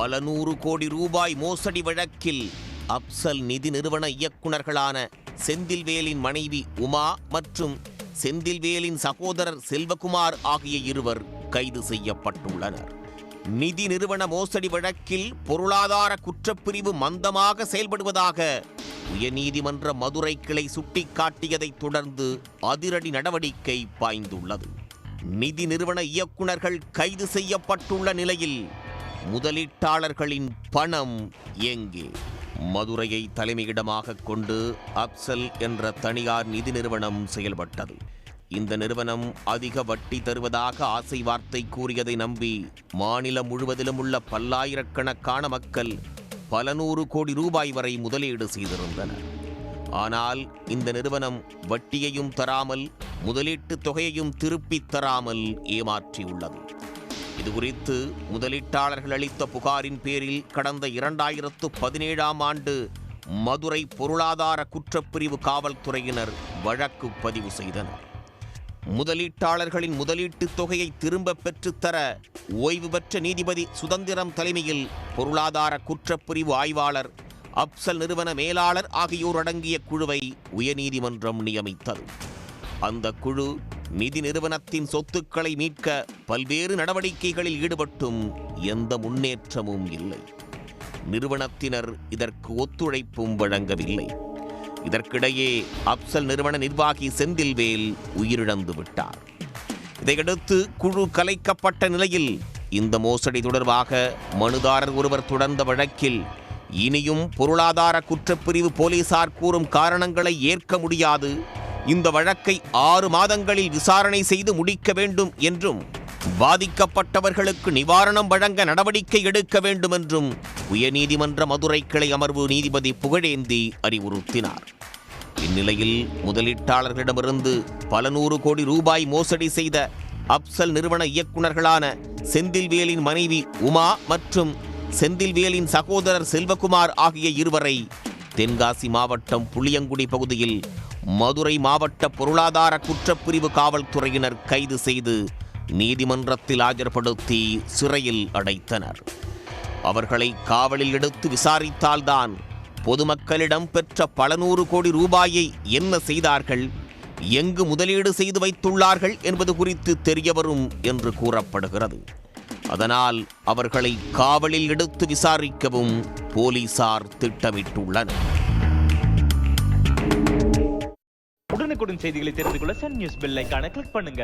பல நூறு கோடி ரூபாய் மோசடி வழக்கில் அப்சல் நிதி நிறுவன இயக்குநர்களான செந்தில்வேலின் மனைவி உமா மற்றும் செந்தில்வேலின் சகோதரர் செல்வகுமார் ஆகிய இருவர் கைது செய்யப்பட்டுள்ளனர். நிதி நிறுவன மோசடி வழக்கில் பொருளாதார குற்றப்பிரிவு மந்தமாக செயல்படுவதாக உயர்நீதிமன்ற மதுரை கிளை சுட்டிக்காட்டியதைத் தொடர்ந்து அதிரடி நடவடிக்கை பாய்ந்துள்ளது. நிதி நிறுவன இயக்குநர்கள் கைது செய்யப்பட்டுள்ள நிலையில் முதலீட்டாளர்களின் பணம் எங்கே? மதுரையை தலைமையிடமாக கொண்டு அப்சல் என்ற தனியார் நிதி நிறுவனம் செயல்பட்டது. இந்த நிறுவனம் அதிக வட்டி தருவதாக ஆசை வார்த்தை கூறியதை நம்பி மாநிலம் முழுவதிலும் உள்ள பல்லாயிரக்கணக்கான மக்கள் பல நூறு கோடி ரூபாய் வரை முதலீடு செய்திருந்தனர். ஆனால் இந்த நிறுவனம் வட்டியையும் தராமல் முதலீட்டு தொகையையும் திருப்பித் தராமல் ஏமாற்றியுள்ளது. இதுகுறித்து முதலீட்டாளர்கள் அளித்த புகாரின் பேரில் கடந்த 2017ஆம் ஆண்டு மதுரை பொருளாதார குற்றப்பிரிவு காவல்துறையினர் வழக்கு பதிவு செய்தனர். முதலீட்டாளர்களின் முதலீட்டு தொகையை திரும்ப பெற்றுத்தர ஓய்வு பெற்ற நீதிபதி சுதந்திரம் தலைமையில் பொருளாதார குற்றப்பிரிவு ஆய்வாளர், அப்சல் நிறுவன மேலாளர் ஆகியோர் அடங்கிய குழுவை உயர்நீதிமன்றம் நியமித்தது. அந்த குழு நிதி நிறுவனத்தின் சொத்துக்களை மீட்க பல்வேறு நடவடிக்கைகளில் ஈடுபட்டும் எந்த முன்னேற்றமும் இல்லை. நிறுவனத்தினர் இதற்கு ஒத்துழைப்பும் வழங்கவில்லை. இதற்கிடையே அப்சல் நிறுவன நிர்வாகி செந்தில்வேல் உயிரிழந்து விட்டார். இதையடுத்து குழு கலைக்கப்பட்ட நிலையில் இந்த மோசடி தொடர்பாக மனுதாரர் ஒருவர் தொடர்ந்த வழக்கில் இனியும் பொருளாதார குற்றப்பிரிவு போலீசார் கூறும் காரணங்களை ஏற்க முடியாது, இந்த வழக்கை 6 மாதங்களில் விசாரணை செய்து முடிக்க வேண்டும் என்றும் பாதிக்கப்பட்டவர்களுக்கு நிவாரணம் வழங்க நடவடிக்கை எடுக்க வேண்டும் என்றும் உயர்நீதிமன்ற மதுரை கிளை அமர்வு நீதிபதி புகழேந்தி அறிவுறுத்தினார். இந்நிலையில் முதலீட்டாளர்களிடமிருந்து பல நூறு கோடி ரூபாய் மோசடி செய்த அப்சல் நிறுவன இயக்குநர்களான செந்தில்வேலின் மனைவி உமா மற்றும் செந்தில்வேலின் சகோதரர் செல்வகுமார் ஆகிய இருவரை தென்காசி மாவட்டம் புளியங்குடி பகுதியில் மதுரை மாவட்ட பொருளாதார குற்றப்பிரிவு காவல்துறையினர் கைது செய்து நீதிமன்றத்தில் ஆஜர்படுத்தி சிறையில் அடைத்தனர். அவர்களை காவலில் எடுத்து விசாரித்தால்தான் பொதுமக்களிடம் பெற்ற பல நூறு கோடி ரூபாயை என்ன செய்தார்கள், எங்கு முதலீடு செய்து வைத்துள்ளார்கள் என்பது குறித்து தெரியவரும் என்று கூறப்படுகிறது. அதனால் அவர்களை காவலில் எடுத்து விசாரிக்கவும் போலீசார் திட்டமிட்டுள்ளனர். உடனுக்குடன் செய்திகளை தெரிந்து கொள்ள சன் நியூஸ் பெல் ஐகானை கிளிக் பண்ணுங்க.